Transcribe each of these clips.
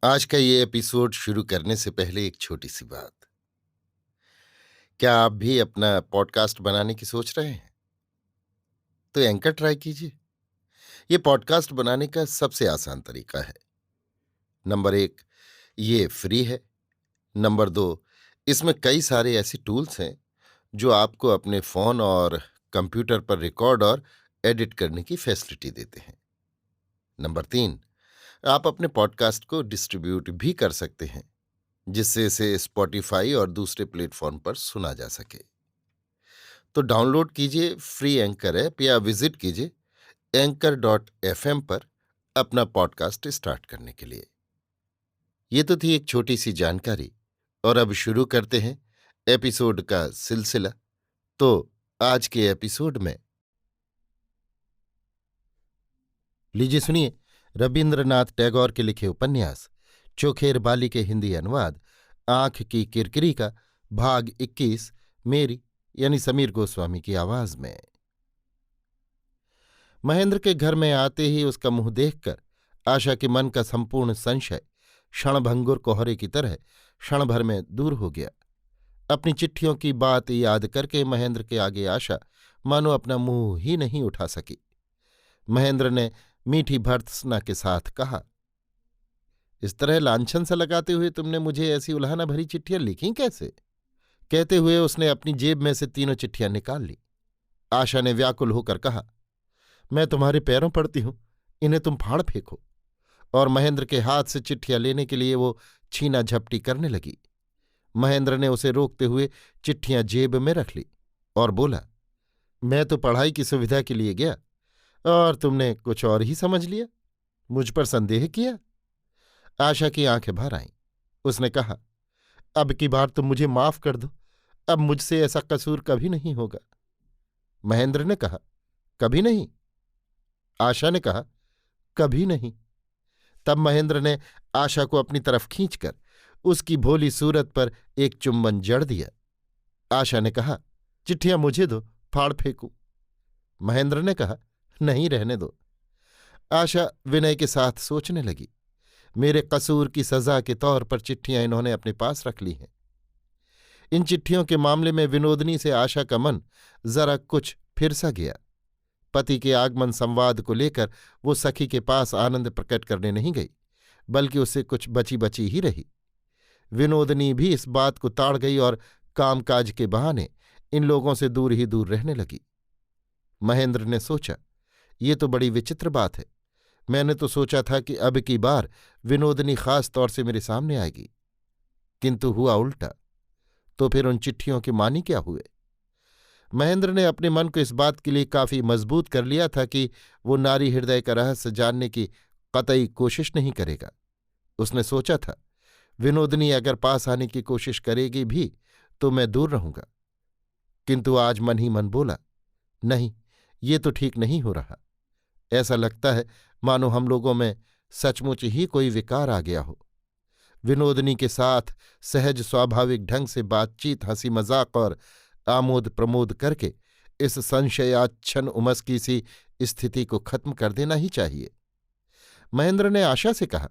आज का ये एपिसोड शुरू करने से पहले एक छोटी सी बात। क्या आप भी अपना पॉडकास्ट बनाने की सोच रहे हैं? तो एंकर ट्राई कीजिए। ये पॉडकास्ट बनाने का सबसे आसान तरीका है। नंबर एक, ये फ्री है। नंबर दो, इसमें कई सारे ऐसे टूल्स हैं जो आपको अपने फोन और कंप्यूटर पर रिकॉर्ड और एडिट करने की फैसिलिटी देते हैं। नंबर तीन, आप अपने पॉडकास्ट को डिस्ट्रीब्यूट भी कर सकते हैं, जिससे इसे स्पॉटिफाई और दूसरे प्लेटफॉर्म पर सुना जा सके। तो डाउनलोड कीजिए फ्री एंकर ऐप या विजिट कीजिए anchor.fm पर अपना पॉडकास्ट स्टार्ट करने के लिए। ये तो थी एक छोटी सी जानकारी, और अब शुरू करते हैं एपिसोड का सिलसिला। तो आज के एपिसोड में लीजिए सुनिए रविन्द्रनाथ टैगोर के लिखे उपन्यास चोखेर बाली के हिंदी अनुवाद आंख की किरकिरी का भाग 21, मेरी यानी समीर गोस्वामी की आवाज में। महेंद्र के घर में आते ही उसका मुंह देखकर आशा के मन का संपूर्ण संशय क्षणभंगुर कोहरे की तरह क्षण भर में दूर हो गया। अपनी चिट्ठियों की बात याद करके महेंद्र के आगे आशा मानो अपना मुंह ही नहीं उठा सकी। महेंद्र ने मीठी भर्त्सना के साथ कहा, इस तरह लांछन सा लगाते हुए तुमने मुझे ऐसी उल्हाना भरी चिट्ठियां लिखी कैसे? कहते हुए उसने अपनी जेब में से तीनों चिट्ठियां निकाल ली। आशा ने व्याकुल होकर कहा, मैं तुम्हारे पैरों पड़ती हूं, इन्हें तुम फाड़ फेंको। और महेंद्र के हाथ से चिट्ठियां लेने के लिए वो छीना झपटी करने लगी। महेंद्र ने उसे रोकते हुए चिट्ठियां जेब में रख ली और बोला, मैं तो पढ़ाई की सुविधा के लिए गया और तुमने कुछ और ही समझ लिया, मुझ पर संदेह किया। आशा की आंखें भर आईं। उसने कहा, अब की बार तुम मुझे माफ कर दो, अब मुझसे ऐसा कसूर कभी नहीं होगा। महेंद्र ने कहा, कभी नहीं? आशा ने कहा, कभी नहीं। तब महेंद्र ने आशा को अपनी तरफ खींचकर उसकी भोली सूरत पर एक चुंबन जड़ दिया। आशा ने कहा, चिट्ठियां मुझे दो, फाड़ फेंकू। महेंद्र ने कहा, नहीं, रहने दो। आशा विनय के साथ सोचने लगी, मेरे कसूर की सजा के तौर पर चिट्ठियां इन्होंने अपने पास रख ली हैं। इन चिट्ठियों के मामले में विनोदनी से आशा का मन जरा कुछ फिर सा गया। पति के आगमन संवाद को लेकर वो सखी के पास आनंद प्रकट करने नहीं गई, बल्कि उससे कुछ बची बची ही रही। विनोदनी भी इस बात को ताड़ गई और कामकाज के बहाने इन लोगों से दूर ही दूर रहने लगी। महेंद्र ने सोचा, ये तो बड़ी विचित्र बात है। मैंने तो सोचा था कि अब की बार विनोदनी खास तौर से मेरे सामने आएगी, किंतु हुआ उल्टा। तो फिर उन चिट्ठियों के मानी क्या हुए? महेंद्र ने अपने मन को इस बात के लिए काफी मजबूत कर लिया था कि वो नारी हृदय का रहस्य जानने की कतई कोशिश नहीं करेगा। उसने सोचा था, विनोदनी अगर पास आने की कोशिश करेगी भी तो मैं दूर रहूंगा। किंतु आज मन ही मन बोला, नहीं, ये तो ठीक नहीं हो रहा। ऐसा लगता है मानो हम लोगों में सचमुच ही कोई विकार आ गया हो। विनोदनी के साथ सहज स्वाभाविक ढंग से बातचीत, हंसी मजाक और आमोद प्रमोद करके इस संशयाच्छन्न उमस की सी स्थिति को खत्म कर देना ही चाहिए। महेंद्र ने आशा से कहा,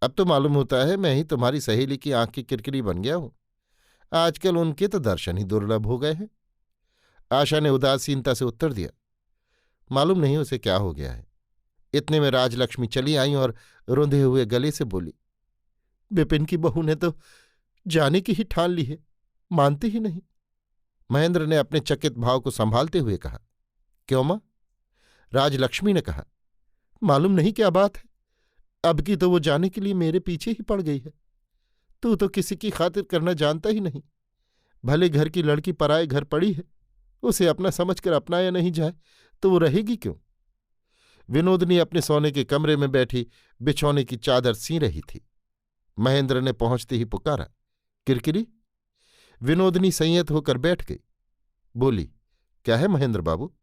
अब तो मालूम होता है मैं ही तुम्हारी सहेली की आंख की किरकिरी बन गया हूं। आजकल उनके तो दर्शन ही दुर्लभ हो गए हैं। आशा ने उदासीनता से उत्तर दिया, मालूम नहीं उसे क्या हो गया है। इतने में राजलक्ष्मी चली आई और रुंधे हुए गले से बोली, विपिन की बहू ने तो जाने की ही ठान ली है, मानती ही नहीं। महेंद्र ने अपने चकित भाव को संभालते हुए कहा, क्यों मां? राजलक्ष्मी ने कहा, मालूम नहीं क्या बात है, अब की तो वो जाने के लिए मेरे पीछे ही पड़ गई है। तू तो किसी की खातिर करना जानता ही नहीं। भले घर की लड़की पराए घर पड़ी है, उसे अपना समझकर अपनाया नहीं जाए तो वो रहेगी क्यों? विनोदनी अपने सोने के कमरे में बैठी बिछौने की चादर सी रही थी। महेंद्र ने पहुंचते ही पुकारा, किरकिरी। विनोदनी संयत होकर बैठ गई। बोली, क्या है महेंद्र बाबू?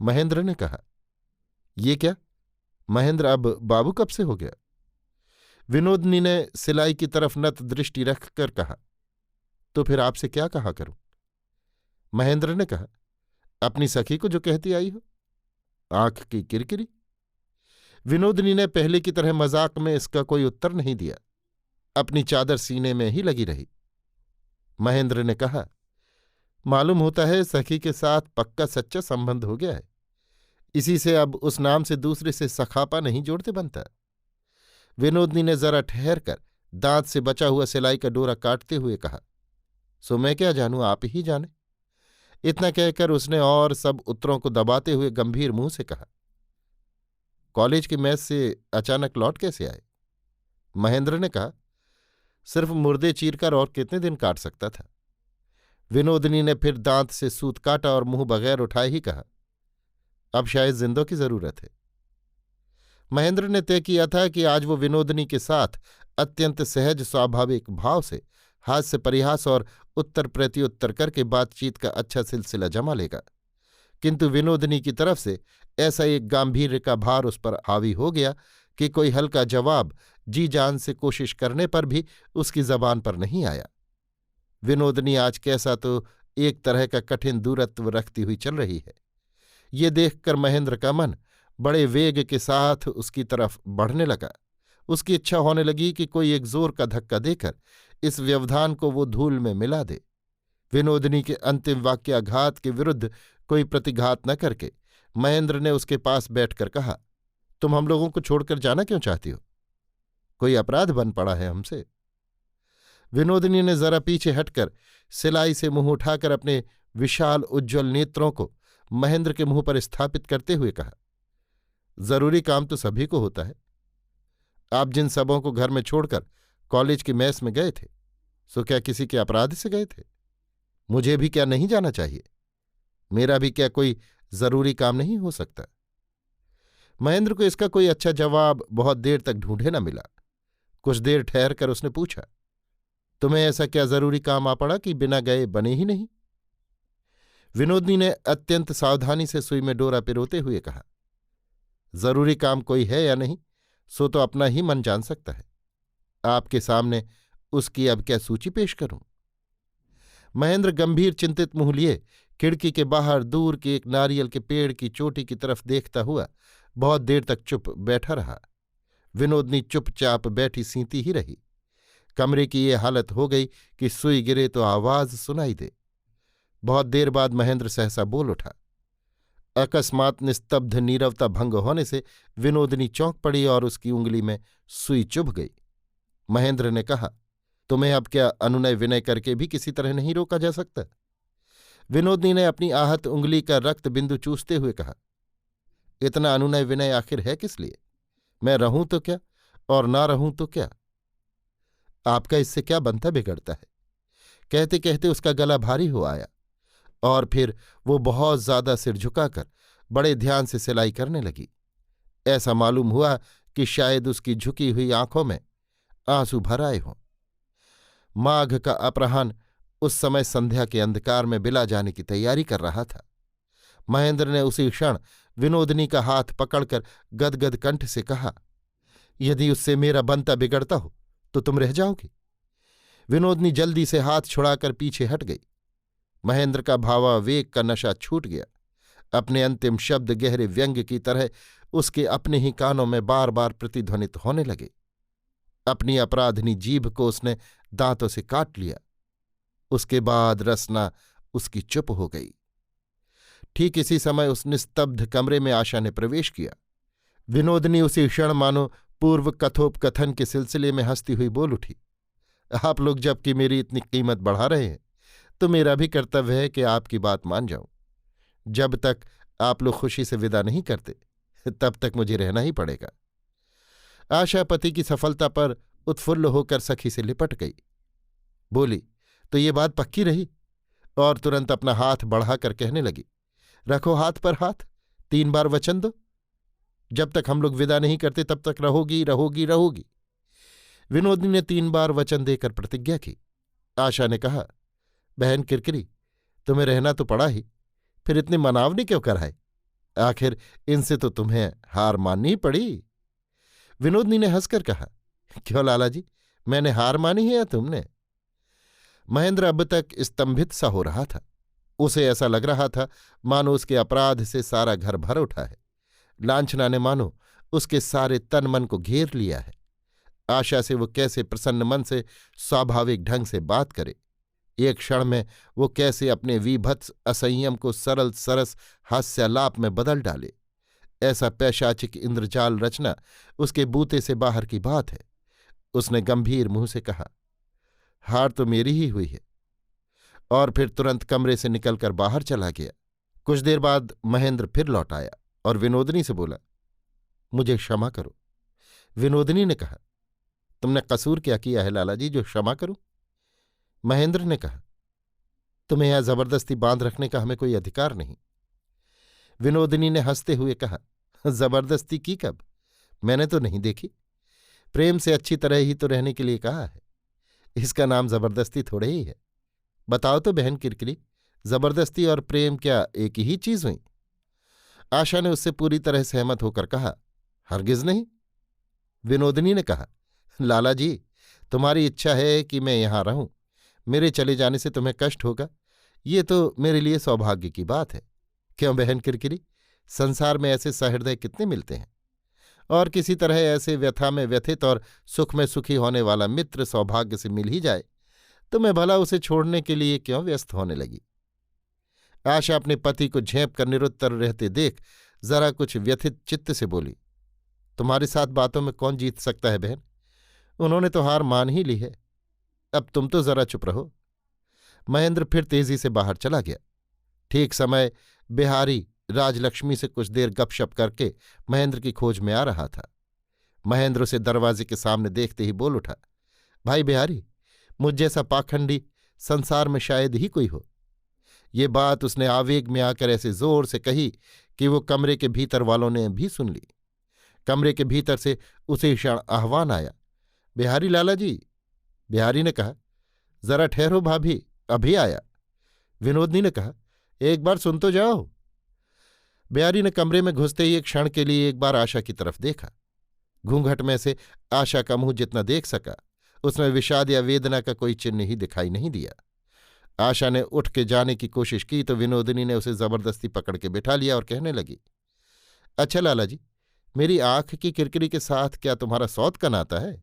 महेंद्र ने कहा, ये क्या महेंद्र, अब बाबू कब से हो गया? विनोदनी ने सिलाई की तरफ नत दृष्टि रखकर कहा, तो फिर आपसे क्या कहा करूं? महेंद्र ने कहा, अपनी सखी को जो कहती आई हो, आंख की किरकिरी। विनोदिनी ने पहले की तरह मजाक में इसका कोई उत्तर नहीं दिया, अपनी चादर सीने में ही लगी रही। महेंद्र ने कहा, मालूम होता है सखी के साथ पक्का सच्चा संबंध हो गया है। इसी से अब उस नाम से दूसरे से सखापा नहीं जोड़ते बनता। विनोदिनी ने जरा ठहर कर दांत से बचा हुआ सिलाई का डोरा काटते हुए कहा, सो मैं क्या जानूं, आप ही जाने। इतना कहकर उसने और सब उत्तरों को दबाते हुए गंभीर मुंह से कहा, कॉलेज की मेस से अचानक लौट कैसे आए? महेंद्र ने कहा, सिर्फ मुर्दे चीरकर और कितने दिन काट सकता था। विनोदिनी ने फिर दांत से सूत काटा और मुंह बगैर उठाए ही कहा, अब शायद जिंदों की जरूरत है। महेंद्र ने तय किया था कि आज वो विनोदिनी के साथ अत्यंत सहज स्वाभाविक भाव से हास्य परिहास और उत्तर प्रत्युत्तर करके बातचीत का अच्छा सिलसिला जमा लेगा, किंतु विनोदिनी की तरफ से ऐसा एक गांभीर्य का भार उस पर हावी हो गया कि कोई हल्का जवाब जी जान से कोशिश करने पर भी उसकी जबान पर नहीं आया। विनोदिनी आज कैसा तो एक तरह का कठिन दूरत्व रखती हुई चल रही है, ये देखकर महेंद्र का मन बड़े वेग के साथ उसकी तरफ बढ़ने लगा। उसकी इच्छा होने लगी कि कोई एक जोर का धक्का देकर इस व्यवधान को वो धूल में मिला दे। विनोदिनी के अंतिम वाक्याघात के विरुद्ध कोई प्रतिघात न करके महेंद्र ने उसके पास बैठकर कहा, तुम हम लोगों को छोड़कर जाना क्यों चाहती हो? कोई अपराध बन पड़ा है हमसे? विनोदिनी ने जरा पीछे हटकर सिलाई से मुंह उठाकर अपने विशाल उज्ज्वल नेत्रों को महेंद्र के मुंह पर स्थापित करते हुए कहा, जरूरी काम तो सभी को होता है। आप जिन सबों को घर में छोड़कर कॉलेज की मेस में गए थे, सो क्या किसी के अपराध से गए थे? मुझे भी क्या नहीं जाना चाहिए? मेरा भी क्या कोई जरूरी काम नहीं हो सकता? महेंद्र को इसका कोई अच्छा जवाब बहुत देर तक ढूंढे न मिला। कुछ देर ठहर कर उसने पूछा, तुम्हें ऐसा क्या जरूरी काम आ पड़ा कि बिना गए बने ही नहीं? विनोदिनी ने अत्यंत सावधानी से सुई में डोरा पिरोते हुए कहा, जरूरी काम कोई है या नहीं सो तो अपना ही मन जान सकता है। आपके सामने उसकी अब क्या सूची पेश करूं? महेंद्र गंभीर चिंतित मुंह लिए खिड़की के बाहर दूर के एक नारियल के पेड़ की चोटी की तरफ देखता हुआ बहुत देर तक चुप बैठा रहा। विनोदिनी चुपचाप बैठी सींती ही रही। कमरे की ये हालत हो गई कि सुई गिरे तो आवाज सुनाई दे। बहुत देर बाद महेंद्र सहसा बोल उठा। अकस्मात निस्तब्ध नीरवता भंग होने से विनोदिनी चौंक पड़ी और उसकी उंगली में सुई चुभ गई। महेंद्र ने कहा, तुम्हें अब क्या अनुनय विनय करके भी किसी तरह नहीं रोका जा सकता? विनोदिनी ने अपनी आहत उंगली का रक्त बिंदु चूसते हुए कहा, इतना अनुनय विनय आखिर है किस लिए? मैं रहूं तो क्या और ना रहूं तो क्या? आपका इससे क्या बनता बिगड़ता है? कहते कहते उसका गला भारी हो आया और फिर वो बहुत ज्यादा सिर झुकाकर बड़े ध्यान से सिलाई करने लगी। ऐसा मालूम हुआ कि शायद उसकी झुकी हुई आंखों में आंसू भर आए हों। माघ का अपराह्न उस समय संध्या के अंधकार में बिला जाने की तैयारी कर रहा था। महेंद्र ने उसी क्षण विनोदिनी का हाथ पकड़कर गदगद कंठ से कहा, यदि उससे मेरा बनता बिगड़ता हो तो तुम रह जाओगी। विनोदिनी जल्दी से हाथ छुड़ाकर पीछे हट गई। महेंद्र का भावावेग का नशा छूट गया। अपने अंतिम शब्द गहरे व्यंग्य की तरह उसके अपने ही कानों में बार बार प्रतिध्वनित होने लगे। अपनी अपराधनी जीभ को उसने दांतों से काट लिया। उसके बाद रसना उसकी चुप हो गई। ठीक इसी समय उस निस्तब्ध कमरे में आशा ने प्रवेश किया। विनोदिनी उसी क्षण मानो पूर्व कथोपकथन के सिलसिले में हंसती हुई बोल उठी, आप लोग जबकि मेरी इतनी कीमत बढ़ा रहे हैं तो मेरा भी कर्तव्य है कि आपकी बात मान जाऊं। जब तक आप लोग खुशी से विदा नहीं करते तब तक मुझे रहना ही पड़ेगा। आशा पति की सफलता पर उत्फुल्ल होकर सखी से लिपट गई। बोली, तो ये बात पक्की रही? और तुरंत अपना हाथ बढ़ाकर कहने लगी, रखो हाथ पर हाथ, 3 बार वचन दो। जब तक हम लोग विदा नहीं करते तब तक रहोगी रहोगी रहोगी। विनोदिनी ने 3 बार वचन देकर प्रतिज्ञा की। आशा ने कहा, बहन किरकिरी, तुम्हें रहना तो पड़ा ही, फिर इतने मनावनी क्यों कराए? आखिर इनसे तो तुम्हें हार माननी पड़ी। विनोदिनी ने हंसकर कहा, क्यों लाला जी, मैंने हार मानी है या तुमने? महेंद्र अब तक स्तंभित सा हो रहा था। उसे ऐसा लग रहा था मानो उसके अपराध से सारा घर भर उठा है। लांछना ने मानो उसके सारे तन मन को घेर लिया है। आशा से वो कैसे प्रसन्न मन से स्वाभाविक ढंग से बात करे, एक क्षण में वो कैसे अपने वीभत्स असंयम को सरल सरस हास्यालाप में बदल डाले, ऐसा पैशाचिक इंद्रजाल रचना उसके बूते से बाहर की बात है। उसने गंभीर मुंह से कहा, हार तो मेरी ही हुई है, और फिर तुरंत कमरे से निकलकर बाहर चला गया। कुछ देर बाद महेंद्र फिर लौट आया और विनोदनी से बोला, मुझे क्षमा करो। विनोदनी ने कहा, तुमने कसूर क्या किया है लाला जी जो क्षमा करूं? महेंद्र ने कहा, तुम्हें यहां जबरदस्ती बांध रखने का हमें कोई अधिकार नहीं। विनोदनी ने हंसते हुए कहा, जबरदस्ती की कब? मैंने तो नहीं देखी। प्रेम से अच्छी तरह ही तो रहने के लिए कहा है, इसका नाम जबरदस्ती थोड़े ही है। बताओ तो बहन किरकिरी, जबरदस्ती और प्रेम क्या एक ही चीज हुई? आशा ने उससे पूरी तरह सहमत होकर कहा, हरगिज नहीं। विनोदनी ने कहा, लाला जी, तुम्हारी इच्छा है कि मैं यहां रहूं, मेरे चले जाने से तुम्हें कष्ट होगा, ये तो मेरे लिए सौभाग्य की बात है। क्यों बहन किरकिरी, संसार में ऐसे सहृदय कितने मिलते हैं, और किसी तरह ऐसे व्यथा में व्यथित और सुख में सुखी होने वाला मित्र सौभाग्य से मिल ही जाए तो मैं भला उसे छोड़ने के लिए क्यों व्यस्त होने लगी। आशा अपने पति को झेप कर निरुत्तर रहते देख जरा कुछ व्यथित चित्त से बोली, तुम्हारे साथ बातों में कौन जीत सकता है बहन, उन्होंने तो हार मान ही ली है, अब तुम तो जरा चुप रहो। महेंद्र फिर तेजी से बाहर चला गया। ठीक समय बिहारी राजलक्ष्मी से कुछ देर गपशप करके महेंद्र की खोज में आ रहा था। महेंद्र उसे दरवाजे के सामने देखते ही बोल उठा, भाई बिहारी, मुझ जैसा पाखंडी संसार में शायद ही कोई हो। ये बात उसने आवेग में आकर ऐसे जोर से कही कि वो कमरे के भीतर वालों ने भी सुन ली। कमरे के भीतर से उसी क्षण आह्वान आया, बिहारी लाला जी। बिहारी ने कहा, जरा ठहरो भाभी, अभी आया। विनोदनी ने कहा, एक बार सुन तो जाओ। बिहारी ने कमरे में घुसते ही एक क्षण के लिए एक बार आशा की तरफ देखा। घूंघट में से आशा का मुंह जितना देख सका उसमें विषाद या वेदना का कोई चिन्ह ही दिखाई नहीं दिया। आशा ने उठ के जाने की कोशिश की तो विनोदिनी ने उसे जबरदस्ती पकड़ के बिठा लिया और कहने लगी, अच्छा लाला जी, मेरी आंख की किरकिरी के साथ क्या तुम्हारा सौत का नाता है?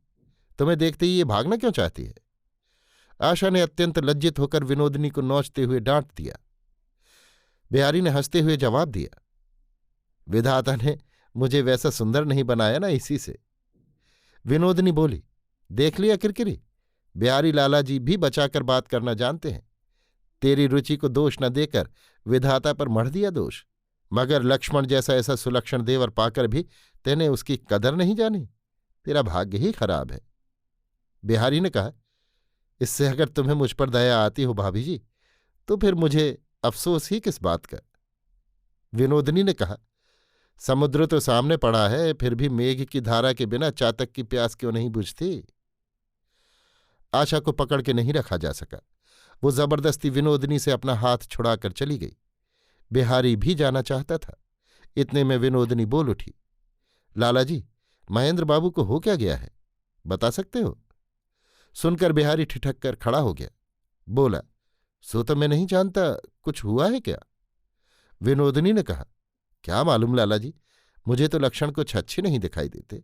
तुम्हें देखते ही ये भागना क्यों चाहती है? आशा ने अत्यंत लज्जित होकर विनोदिनी को नोचते हुए डांट दिया। बिहारी ने हंसते हुए जवाब दिया, विधाता ने मुझे वैसा सुंदर नहीं बनाया ना, इसी से। विनोदिनी बोली, देख लिया किरकिरी, बिहारी लाला जी भी बचाकर बात करना जानते हैं। तेरी रुचि को दोष न देकर विधाता पर मढ़ दिया दोष, मगर लक्ष्मण जैसा ऐसा सुलक्षण देवर पाकर भी तेने उसकी कदर नहीं जानी। तेरा भाग्य ही खराब है। बिहारी ने कहा, इससे अगर तुम्हें मुझ पर दया आती हो भाभी जी, तो फिर मुझे अफसोस ही किस बात का। विनोदिनी ने कहा, समुद्र तो सामने पड़ा है, फिर भी मेघ की धारा के बिना चातक की प्यास क्यों नहीं बुझती? आशा को पकड़ के नहीं रखा जा सका। वो जबरदस्ती विनोदिनी से अपना हाथ छुड़ाकर चली गई। बिहारी भी जाना चाहता था। इतने में विनोदिनी बोल उठी, लाला जी, महेंद्र बाबू को हो क्या गया है, बता सकते हो? सुनकर बिहारी ठिठक कर खड़ा हो गया। बोला, सो तो मैं नहीं जानता, कुछ हुआ है क्या? विनोदिनी ने कहा, क्या मालूम लाला जी, मुझे तो लक्षण कुछ अच्छे नहीं दिखाई देते।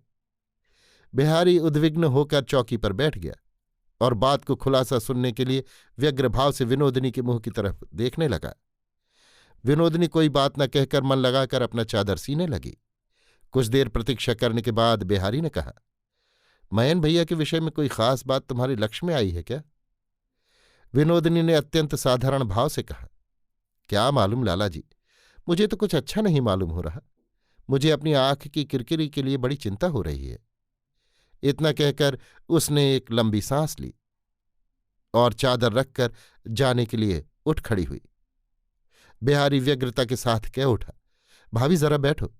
बिहारी उद्विग्न होकर चौकी पर बैठ गया और बात को खुलासा सुनने के लिए व्यग्र भाव से विनोदिनी के मुंह की तरफ देखने लगा। विनोदिनी कोई बात न कहकर मन लगाकर अपना चादर सीने लगी। कुछ देर प्रतीक्षा करने के बाद बिहारी ने कहा, मयन भैया के विषय में कोई खास बात तुम्हारे लक्ष्य में आई है क्या? विनोदिनी ने अत्यंत साधारण भाव से कहा, क्या मालूम लाला जी, मुझे तो कुछ अच्छा नहीं मालूम हो रहा। मुझे अपनी आंख की किरकिरी के लिए बड़ी चिंता हो रही है। इतना कहकर उसने एक लंबी सांस ली और चादर रखकर जाने के लिए उठ खड़ी हुई। बिहारी व्यग्रता के साथ कह उठा, भाभी जरा बैठो।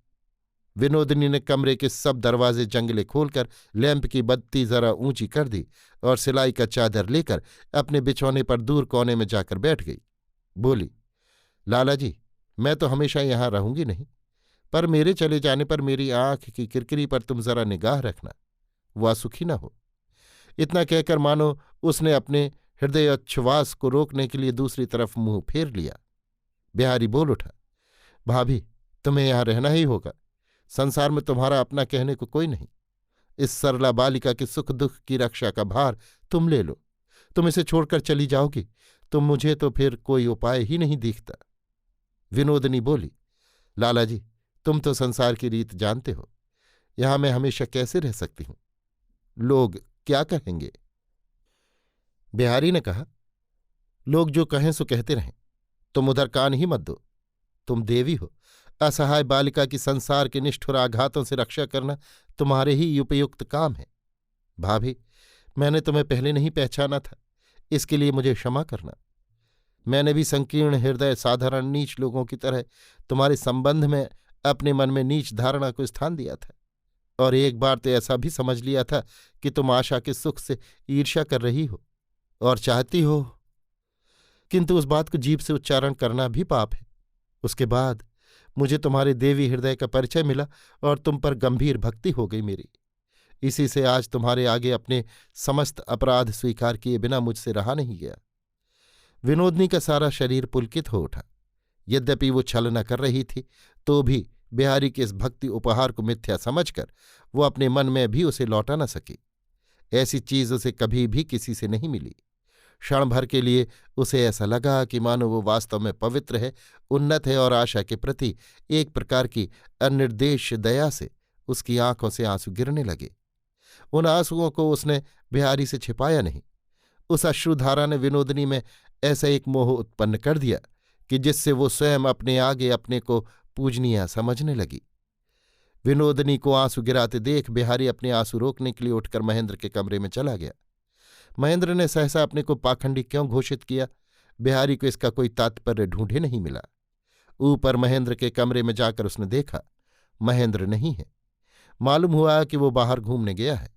विनोदिनी ने कमरे के सब दरवाजे जंगले खोलकर लैंप की बत्ती जरा ऊंची कर दी और सिलाई का चादर लेकर अपने बिछौने पर दूर कोने में जाकर बैठ गई। बोली, लाला जी, मैं तो हमेशा यहां रहूंगी नहीं, पर मेरे चले जाने पर मेरी आंख की किरकिरी पर तुम जरा निगाह रखना, वह असुखी न हो। इतना कहकर मानो उसने अपने हृदयोच्छ्वास को रोकने के लिए दूसरी तरफ मुंह फेर लिया। बिहारी बोल उठा, भाभी, तुम्हें यहां रहना ही होगा। संसार में तुम्हारा अपना कहने को कोई नहीं। इस सरला बालिका के सुख दुख की रक्षा का भार तुम ले लो। तुम इसे छोड़कर चली जाओगी तो मुझे तो फिर कोई उपाय ही नहीं दिखता। विनोदनी बोली, लाला जी, तुम तो संसार की रीत जानते हो। यहां मैं हमेशा कैसे रह सकती हूं? लोग क्या कहेंगे? बिहारी ने कहा, लोग जो कहें सो कहते रहें, तुम उधर कान ही मत दो। तुम देवी हो, असहाय बालिका की संसार के निष्ठुर आघातों से रक्षा करना तुम्हारे ही उपयुक्त काम है। भाभी, मैंने तुम्हें पहले नहीं पहचाना था, इसके लिए मुझे क्षमा करना। मैंने भी संकीर्ण हृदय साधारण नीच लोगों की तरह तुम्हारे संबंध में अपने मन में नीच धारणा को स्थान दिया था, और एक बार तो ऐसा भी समझ लिया था कि तुम आशा के सुख से ईर्ष्या कर रही हो और चाहती हो, किंतु उस बात को जीभ से उच्चारण करना भी पाप है। उसके बाद मुझे तुम्हारे देवी हृदय का परिचय मिला और तुम पर गंभीर भक्ति हो गई मेरी। इसी से आज तुम्हारे आगे अपने समस्त अपराध स्वीकार किए बिना मुझसे रहा नहीं गया। विनोदनी का सारा शरीर पुलकित हो उठा। यद्यपि वो छलना कर रही थी तो भी बिहारी के इस भक्ति उपहार को मिथ्या समझकर वो अपने मन में भी उसे लौटा न सकी। ऐसी चीज उसे कभी भी किसी से नहीं मिली। क्षण भर के लिए उसे ऐसा लगा कि मानो वो वास्तव में पवित्र है, उन्नत है, और आशा के प्रति एक प्रकार की अनिर्देश दया से उसकी आंखों से आंसू गिरने लगे। उन आंसुओं को उसने बिहारी से छिपाया नहीं। उस अश्रुधारा ने विनोदनी में ऐसा एक मोह उत्पन्न कर दिया कि जिससे वो स्वयं अपने आगे अपने को पूजनीय समझने लगी। विनोदनी को आंसू गिराते देख बिहारी अपने आंसू रोकने के लिए उठकर महेंद्र के कमरे में चला गया। महेंद्र ने सहसा अपने को पाखंडी क्यों घोषित किया, बिहारी को इसका कोई तात्पर्य ढूंढे नहीं मिला। ऊपर महेंद्र के कमरे में जाकर उसने देखा, महेंद्र नहीं है। मालूम हुआ कि वो बाहर घूमने गया है।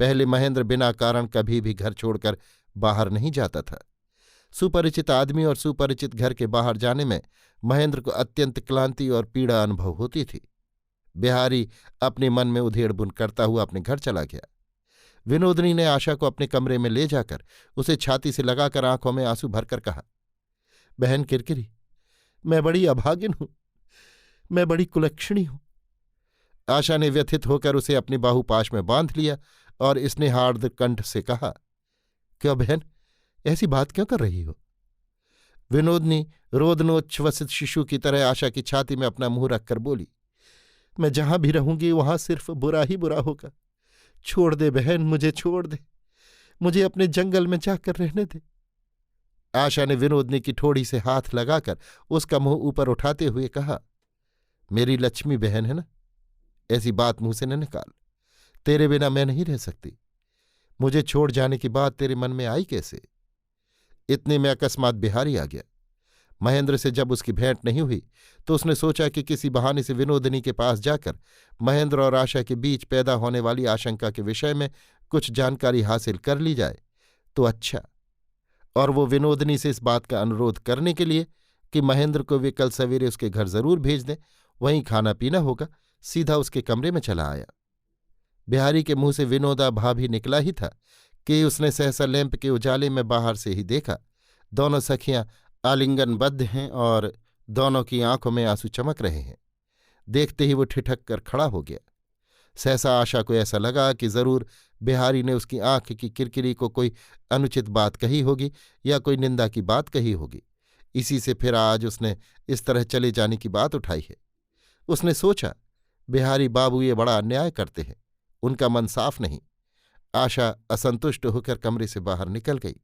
पहले महेंद्र बिना कारण कभी भी घर छोड़कर बाहर नहीं जाता था। सुपरिचित आदमी और सुपरिचित घर के बाहर जाने में महेंद्र को अत्यंत क्लांति और पीड़ा अनुभव होती थी। बिहारी अपने मन में उधेड़बुन करता हुआ अपने घर चला गया। विनोदनी ने आशा को अपने कमरे में ले जाकर उसे छाती से लगाकर आंखों में आंसू भरकर कहा, बहन किरकिरी, मैं बड़ी अभागिन हूं, मैं बड़ी कुलक्षणी हूं। आशा ने व्यथित होकर उसे अपने बाहुपाश में बांध लिया और स्नेहार्द कंठ से कहा, क्यों बहन, ऐसी बात क्यों कर रही हो? विनोदनी रोदनोच्छ्वसित शिशु की तरह आशा की छाती में अपना मुंह रखकर बोली, मैं जहां भी रहूंगी वहां सिर्फ बुरा ही बुरा होगा। छोड़ दे बहन, मुझे छोड़ दे, मुझे अपने जंगल में जाकर रहने दे। आशा ने विनोदनी की ठोड़ी से हाथ लगाकर उसका मुंह ऊपर उठाते हुए कहा, मेरी लक्ष्मी बहन है ना, ऐसी बात मुंह से न निकाल। तेरे बिना मैं नहीं रह सकती। मुझे छोड़ जाने की बात तेरे मन में आई कैसे? इतने में अकस्मात बिहारी आ गया। महेंद्र से जब उसकी भेंट नहीं हुई तो उसने सोचा कि किसी बहाने से विनोदनी के पास जाकर महेंद्र और आशा के बीच पैदा होने वाली आशंका के विषय में कुछ जानकारी हासिल कर ली जाए तो अच्छा। और वो विनोदनी से इस बात का अनुरोध करने के लिए कि महेंद्र को वे कल सवेरे उसके घर जरूर भेज दें, वहीं खाना पीना होगा, सीधा उसके कमरे में चला आया। बिहारी के मुंह से विनोदा भाभी निकला ही था कि उसने सहसा लैंप के उजाले में बाहर से ही देखा, दोनों सखियां आलिंगनबद्ध हैं और दोनों की आंखों में आंसू चमक रहे हैं। देखते ही वो ठिठक कर खड़ा हो गया। सहसा आशा को ऐसा लगा कि जरूर बिहारी ने उसकी आंख की किरकिरी को कोई अनुचित बात कही होगी या कोई निंदा की बात कही होगी। इसी से फिर आज उसने इस तरह चले जाने की बात उठाई है। उसने सोचा, बिहारी बाबू ये बड़ा अन्याय करते हैं, उनका मन साफ नहीं। आशा असंतुष्ट होकर कमरे से बाहर निकल गई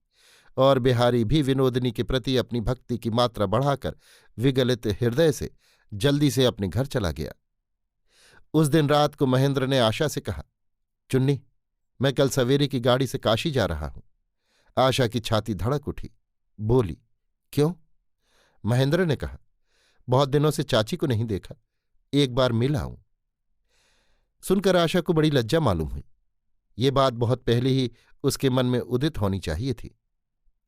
और बिहारी भी विनोदनी के प्रति अपनी भक्ति की मात्रा बढ़ाकर विगलित हृदय से जल्दी से अपने घर चला गया। उस दिन रात को महेंद्र ने आशा से कहा, चुन्नी, मैं कल सवेरे की गाड़ी से काशी जा रहा हूं। आशा की छाती धड़क उठी, बोली, क्यों? महेंद्र ने कहा, बहुत दिनों से चाची को नहीं देखा, एक बार मिल आऊं। सुनकर आशा को बड़ी लज्जा मालूम हुई। ये बात बहुत पहले ही उसके मन में उदित होनी चाहिए थी।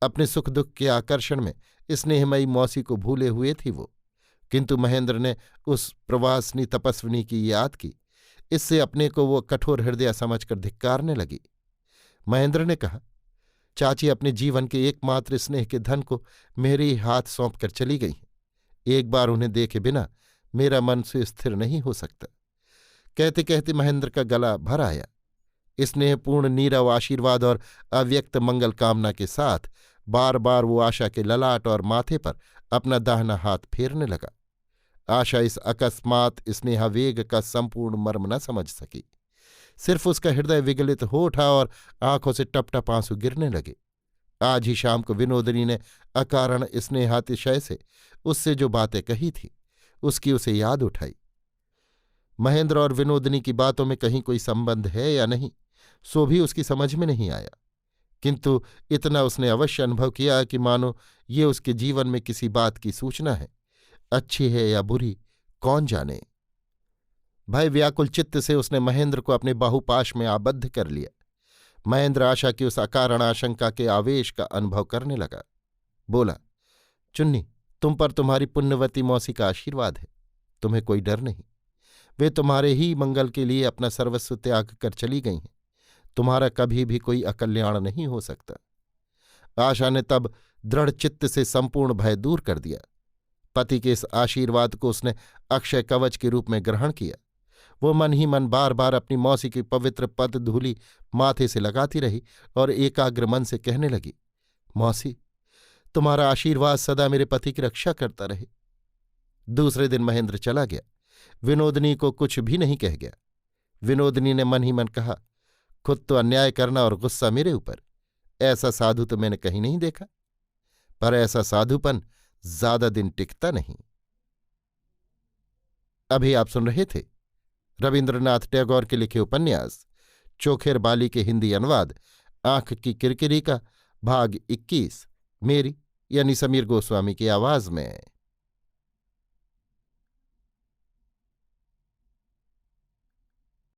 अपने सुख दुख के आकर्षण में स्नेहमयी मौसी को भूले हुए थी वो, किंतु महेंद्र ने उस प्रवासनी तपस्विनी की याद की। इससे अपने को वो कठोर हृदय समझकर धिक्कारने लगी। महेंद्र ने कहा, चाची अपने जीवन के एकमात्र स्नेह के धन को मेरे ही हाथ सौंप कर चली गई हैं। एक बार उन्हें देखे बिना मेरा मन सुस्थिर नहीं हो सकता। कहते कहते महेंद्र का गला भर आया। स्नेहपूर्ण नीरव आशीर्वाद और अव्यक्त मंगल कामना के साथ बार बार वो आशा के ललाट और माथे पर अपना दाहिना हाथ फेरने लगा। आशा इस अकस्मात स्नेहावेग का संपूर्ण मर्म न समझ सकी। सिर्फ उसका हृदय विगलित हो उठा और आंखों से टप टप आंसू गिरने लगे। आज ही शाम को विनोदिनी ने अकारण स्नेहातिशय से उससे जो बातें कही थी उसकी उसे याद उठाई। महेंद्र और विनोदिनी की बातों में कहीं कोई संबंध है या नहीं सो भी उसकी समझ में नहीं आया, किंतु इतना उसने अवश्य अनुभव किया कि मानो ये उसके जीवन में किसी बात की सूचना है। अच्छी है या बुरी कौन जाने। भय व्याकुल चित्त से उसने महेंद्र को अपने बाहुपाश में आबद्ध कर लिया। महेंद्र आशा की उस अकारण आशंका के आवेश का अनुभव करने लगा। बोला, चुन्नी, तुम पर तुम्हारी पुण्यवती मौसी का आशीर्वाद है। तुम्हें कोई डर नहीं। वे तुम्हारे ही मंगल के लिए अपना सर्वस्व त्याग कर चली गई हैं। तुम्हारा कभी भी कोई अकल्याण नहीं हो सकता। आशा ने तब दृढ़ चित्त से संपूर्ण भय दूर कर दिया। पति के इस आशीर्वाद को उसने अक्षय कवच के रूप में ग्रहण किया। वो मन ही मन बार बार अपनी मौसी की पवित्र पद धूलि माथे से लगाती रही और एकाग्र मन से कहने लगी, मौसी, तुम्हारा आशीर्वाद सदा मेरे पति की रक्षा करता रहे। दूसरे दिन महेंद्र चला गया। विनोदिनी को कुछ भी नहीं कह गया। विनोदिनी ने मन ही मन कहा, खुद तो अन्याय करना और गुस्सा मेरे ऊपर, ऐसा साधु तो मैंने कहीं नहीं देखा। पर ऐसा साधुपन ज्यादा दिन टिकता नहीं। अभी आप सुन रहे थे रविन्द्रनाथ टैगोर के लिखे उपन्यास चोखेर बाली के हिंदी अनुवाद आंख की किरकिरी का भाग 21 मेरी यानी समीर गोस्वामी की आवाज में।